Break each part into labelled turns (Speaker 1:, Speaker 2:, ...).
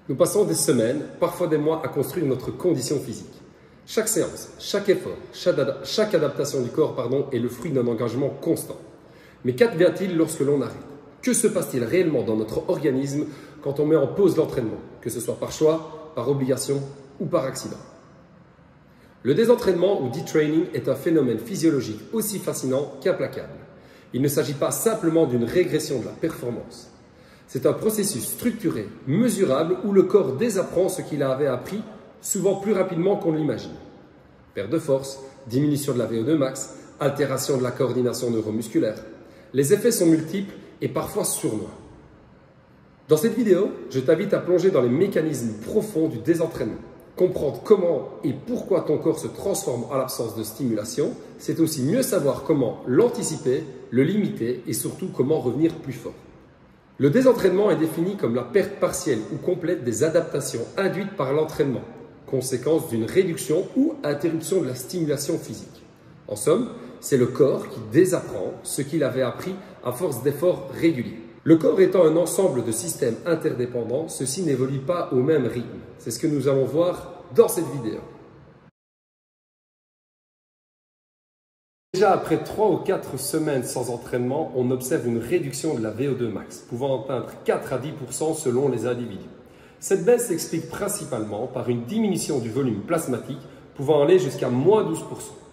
Speaker 1: Nous passons des semaines, parfois des mois, à construire notre condition physique. Chaque séance, chaque effort, chaque adaptation du corps est le fruit d'un engagement constant. Mais qu'advient-il lorsque l'on arrête? Que se passe-t-il réellement dans notre organisme quand on met en pause l'entraînement, que ce soit par choix, par obligation ou par accident? Le désentraînement ou detraining est un phénomène physiologique aussi fascinant qu'implacable. Il ne s'agit pas simplement d'une régression de la performance. C'est un processus structuré, mesurable, où le corps désapprend ce qu'il avait appris, souvent plus rapidement qu'on ne l'imagine. Perte de force, diminution de la VO2 max, altération de la coordination neuromusculaire. Les effets sont multiples et parfois sournois. Dans cette vidéo, je t'invite à plonger dans les mécanismes profonds du désentraînement. Comprendre comment et pourquoi ton corps se transforme en l'absence de stimulation, c'est aussi mieux savoir comment l'anticiper, le limiter et surtout comment revenir plus fort. Le désentraînement est défini comme la perte partielle ou complète des adaptations induites par l'entraînement, conséquence d'une réduction ou interruption de la stimulation physique. En somme, c'est le corps qui désapprend ce qu'il avait appris à force d'efforts réguliers. Le corps étant un ensemble de systèmes interdépendants, ceux-ci n'évoluent pas au même rythme. C'est ce que nous allons voir dans cette vidéo. Déjà après 3 ou 4 semaines sans entraînement, on observe une réduction de la VO2 max, pouvant atteindre 4 à 10% selon les individus. Cette baisse s'explique principalement par une diminution du volume plasmatique, pouvant aller jusqu'à moins 12%,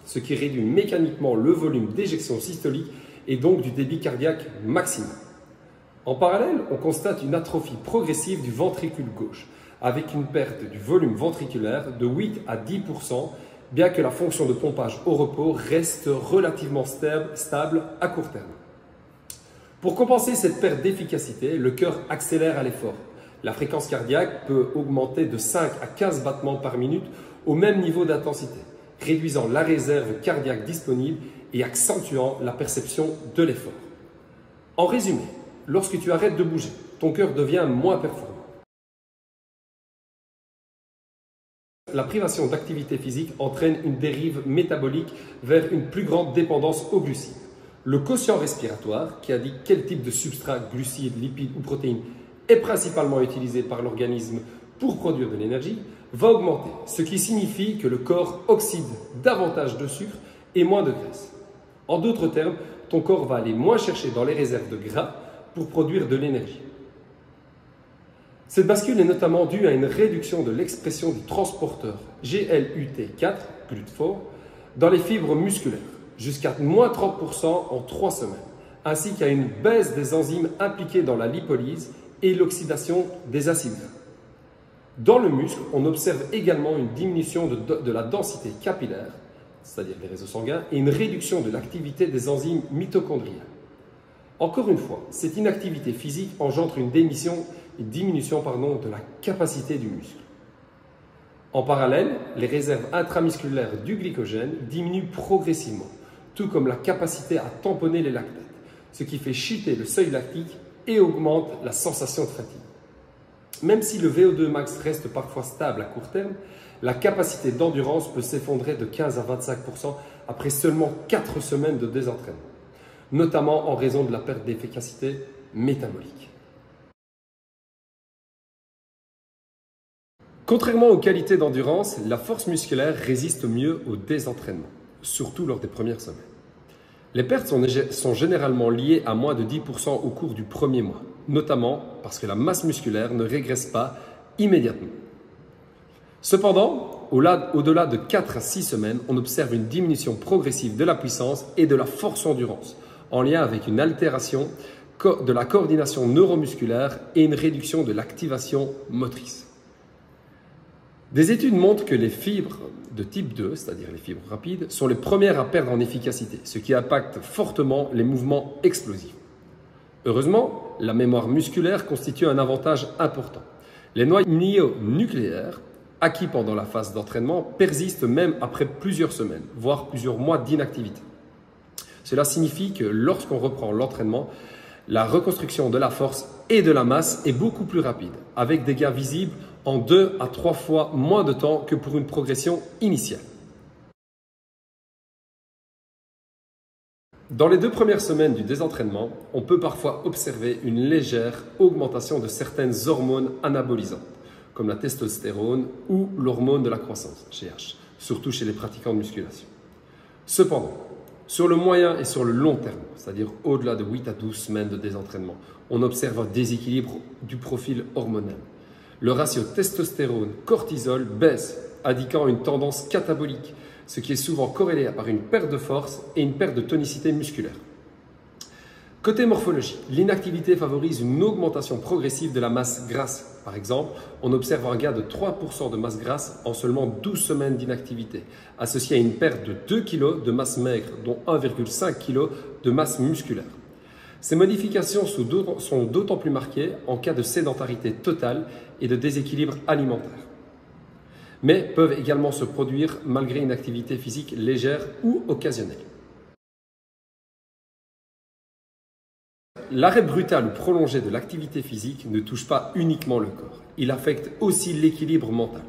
Speaker 1: ce qui réduit mécaniquement le volume d'éjection systolique et donc du débit cardiaque maximum. En parallèle, on constate une atrophie progressive du ventricule gauche, avec une perte du volume ventriculaire de 8 à 10%, bien que la fonction de pompage au repos reste relativement stable à court terme. Pour compenser cette perte d'efficacité, le cœur accélère à l'effort. La fréquence cardiaque peut augmenter de 5 à 15 battements par minute au même niveau d'intensité, réduisant la réserve cardiaque disponible et accentuant la perception de l'effort. En résumé, lorsque tu arrêtes de bouger, ton cœur devient moins performant. La privation d'activité physique entraîne une dérive métabolique vers une plus grande dépendance aux glucides. Le quotient respiratoire, qui indique quel type de substrat, glucides, lipides ou protéines, est principalement utilisé par l'organisme pour produire de l'énergie, va augmenter, ce qui signifie que le corps oxyde davantage de sucre et moins de graisse. En d'autres termes, ton corps va aller moins chercher dans les réserves de gras pour produire de l'énergie. Cette bascule est notamment due à une réduction de l'expression du transporteur GLUT4, GLUT4, dans les fibres musculaires, jusqu'à moins 30% en 3 semaines, ainsi qu'à une baisse des enzymes impliquées dans la lipolyse et l'oxydation des acides gras. Dans le muscle, on observe également une diminution de la densité capillaire, c'est-à-dire des réseaux sanguins, et une réduction de l'activité des enzymes mitochondriales. Encore une fois, cette inactivité physique engendre une diminution de la capacité du muscle. En parallèle, les réserves intramusculaires du glycogène diminuent progressivement, tout comme la capacité à tamponner les lactates, ce qui fait chuter le seuil lactique et augmente la sensation de fatigue. Même si le VO2 max reste parfois stable à court terme, la capacité d'endurance peut s'effondrer de 15 à 25% après seulement 4 semaines de désentraînement, notamment en raison de la perte d'efficacité métabolique. Contrairement aux qualités d'endurance, la force musculaire résiste mieux au désentraînement, surtout lors des premières semaines. Les pertes sont généralement liées à moins de 10% au cours du premier mois, notamment parce que la masse musculaire ne régresse pas immédiatement. Cependant, au-delà de 4 à 6 semaines, on observe une diminution progressive de la puissance et de la force endurance, en lien avec une altération de la coordination neuromusculaire et une réduction de l'activation motrice. Des études montrent que les fibres de type 2, c'est-à-dire les fibres rapides, sont les premières à perdre en efficacité, ce qui impacte fortement les mouvements explosifs. Heureusement, la mémoire musculaire constitue un avantage important. Les noyaux nucléaires, acquis pendant la phase d'entraînement, persistent même après plusieurs semaines, voire plusieurs mois d'inactivité. Cela signifie que lorsqu'on reprend l'entraînement, la reconstruction de la force et de la masse est beaucoup plus rapide, avec des gains visibles en 2 à 3 fois moins de temps que pour une progression initiale. Dans les 2 premières semaines du désentraînement, on peut parfois observer une légère augmentation de certaines hormones anabolisantes, comme la testostérone ou l'hormone de la croissance, GH, surtout chez les pratiquants de musculation. Cependant, sur le moyen et sur le long terme, c'est-à-dire au-delà de 8 à 12 semaines de désentraînement, on observe un déséquilibre du profil hormonal. Le ratio testostérone-cortisol baisse, indiquant une tendance catabolique, ce qui est souvent corrélé par une perte de force et une perte de tonicité musculaire. Côté morphologie, l'inactivité favorise une augmentation progressive de la masse grasse. Par exemple, on observe un gain de 3% de masse grasse en seulement 12 semaines d'inactivité, associé à une perte de 2 kg de masse maigre, dont 1,5 kg de masse musculaire. Ces modifications sont d'autant plus marquées en cas de sédentarité totale et de déséquilibre alimentaire, mais peuvent également se produire malgré une activité physique légère ou occasionnelle. L'arrêt brutal ou prolongé de l'activité physique ne touche pas uniquement le corps, il affecte aussi l'équilibre mental.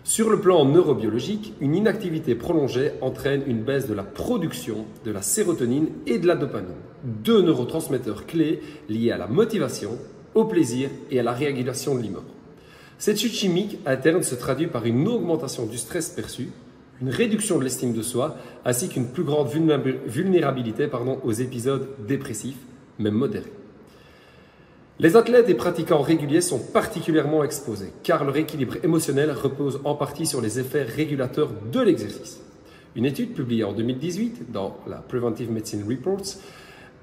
Speaker 1: Sur le plan neurobiologique, une inactivité prolongée entraîne une baisse de la production de la sérotonine et de la dopamine, deux neurotransmetteurs clés liés à la motivation, au plaisir et à la régulation de l'humeur. Cette chute chimique interne se traduit par une augmentation du stress perçu, une réduction de l'estime de soi, ainsi qu'une plus grande vulnérabilité aux épisodes dépressifs, même modérés. Les athlètes et pratiquants réguliers sont particulièrement exposés, car leur équilibre émotionnel repose en partie sur les effets régulateurs de l'exercice. Une étude publiée en 2018 dans la Preventive Medicine Reports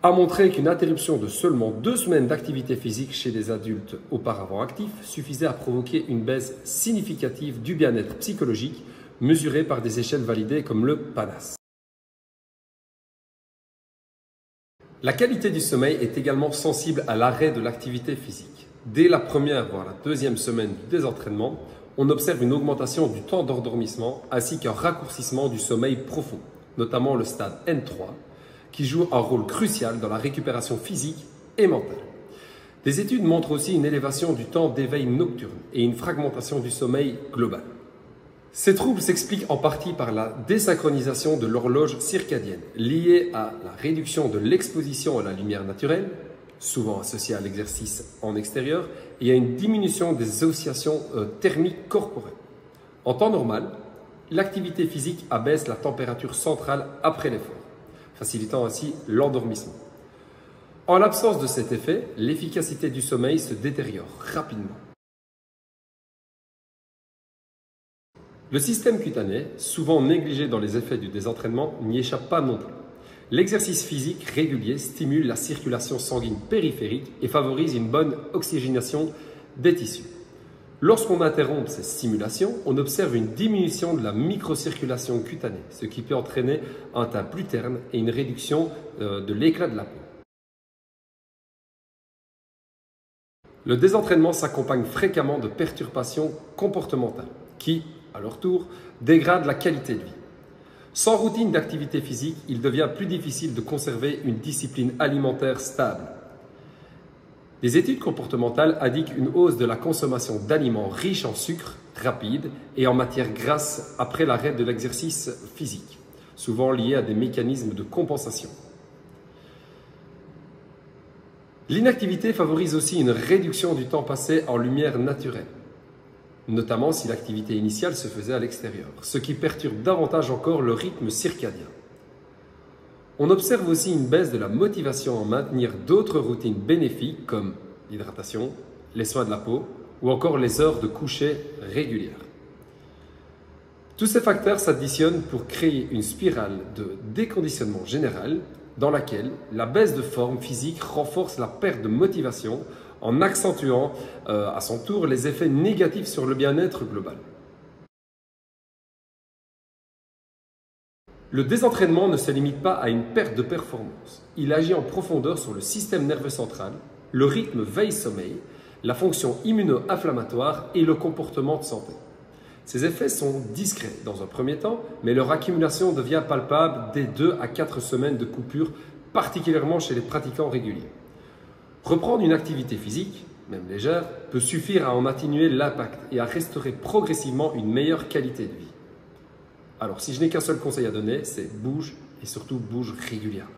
Speaker 1: a montré qu'une interruption de seulement 2 semaines d'activité physique chez des adultes auparavant actifs suffisait à provoquer une baisse significative du bien-être psychologique mesurée par des échelles validées comme le PANAS. La qualité du sommeil est également sensible à l'arrêt de l'activité physique. Dès la première voire la deuxième semaine du désentraînement, on observe une augmentation du temps d'endormissement ainsi qu'un raccourcissement du sommeil profond, notamment le stade N3, qui joue un rôle crucial dans la récupération physique et mentale. Des études montrent aussi une élévation du temps d'éveil nocturne et une fragmentation du sommeil global. Ces troubles s'expliquent en partie par la désynchronisation de l'horloge circadienne, liée à la réduction de l'exposition à la lumière naturelle, souvent associée à l'exercice en extérieur, et à une diminution des oscillations thermiques corporelles. En temps normal, l'activité physique abaisse la température centrale après l'effort, facilitant ainsi l'endormissement. En l'absence de cet effet, l'efficacité du sommeil se détériore rapidement. Le système cutané, souvent négligé dans les effets du désentraînement, n'y échappe pas non plus. L'exercice physique régulier stimule la circulation sanguine périphérique et favorise une bonne oxygénation des tissus. Lorsqu'on interrompt ces stimulations, on observe une diminution de la microcirculation cutanée, ce qui peut entraîner un teint plus terne et une réduction de l'éclat de la peau. Le désentraînement s'accompagne fréquemment de perturbations comportementales qui, à leur tour, dégradent la qualité de vie. Sans routine d'activité physique, il devient plus difficile de conserver une discipline alimentaire stable. Les études comportementales indiquent une hausse de la consommation d'aliments riches en sucre rapide et en matières grasses après l'arrêt de l'exercice physique, souvent liés à des mécanismes de compensation. L'inactivité favorise aussi une réduction du temps passé en lumière naturelle, notamment si l'activité initiale se faisait à l'extérieur, ce qui perturbe davantage encore le rythme circadien. On observe aussi une baisse de la motivation à maintenir d'autres routines bénéfiques comme l'hydratation, les soins de la peau ou encore les heures de coucher régulières. Tous ces facteurs s'additionnent pour créer une spirale de déconditionnement général dans laquelle la baisse de forme physique renforce la perte de motivation en accentuant à son tour les effets négatifs sur le bien-être global. Le désentraînement ne se limite pas à une perte de performance. Il agit en profondeur sur le système nerveux central, le rythme veille-sommeil, la fonction immuno-inflammatoire et le comportement de santé. Ces effets sont discrets dans un premier temps, mais leur accumulation devient palpable dès 2 à 4 semaines de coupure, particulièrement chez les pratiquants réguliers. Reprendre une activité physique, même légère, peut suffire à en atténuer l'impact et à restaurer progressivement une meilleure qualité de vie. Alors, si je n'ai qu'un seul conseil à donner, c'est bouge et surtout bouge régulièrement.